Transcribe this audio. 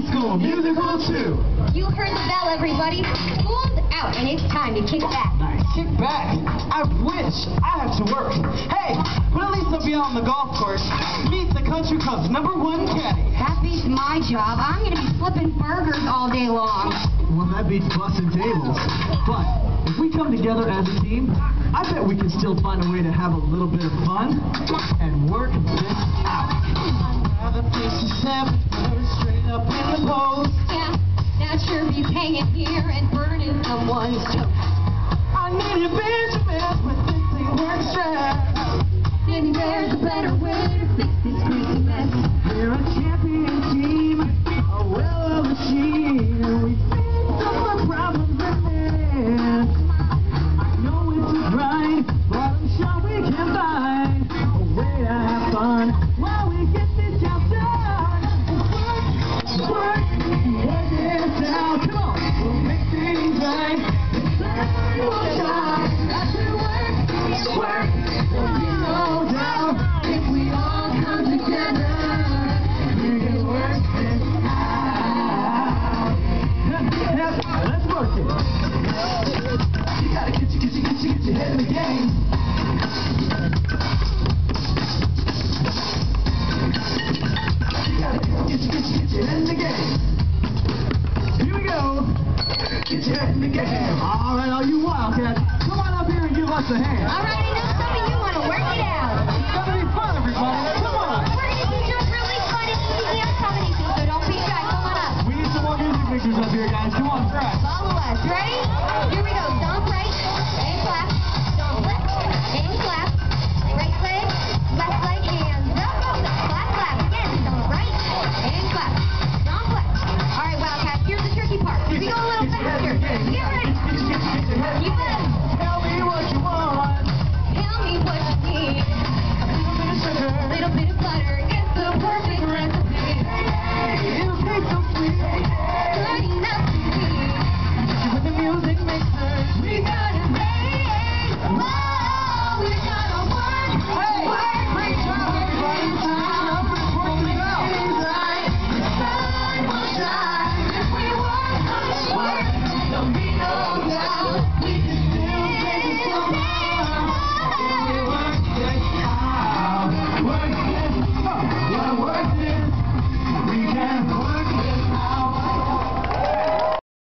School Musical 2. You heard the bell, everybody. School's out, and it's time to kick back. Kick back? I wish I had to work. Hey, but at least I'll be out on the golf course. Meet the Country Club's #1 caddy. That beats my job. I'm going to be flipping burgers all day long. Well, that beats busting tables. But if we come together as a team, I bet we can still find a way to have a little bit of fun and work this out. Rather place to 7 straight up in the post. Yeah, that sure beats hanging here and burning someone's toast. I need a Benjamin, but this ain't work straight. Maybe there's a better way to fix this crazy mess. We're a champion team, a well-oiled machine, and we fix all the problems with this. I know it's a grind, but I'm sure we can find a way to have fun while we get this job done. Work it out, come on, we'll make things right. We'll try, I said work, there'll be no doubt. If we all come together, we can work this out. Let's work it. You gotta get your head in the game. You gotta get your head in the game. Here we go. Get your head in the game. All right, all you Wildcats, come on up here and give us a hand. All right, I know some of you want to work it out. It's gonna be fun, everybody. Come on. We're going to teach you a really fun and easy dance combination, so don't be shy. Come on up. We need some more music pictures up here, guys. Come on, try. Follow us. Ready? Here we go. Stomp right,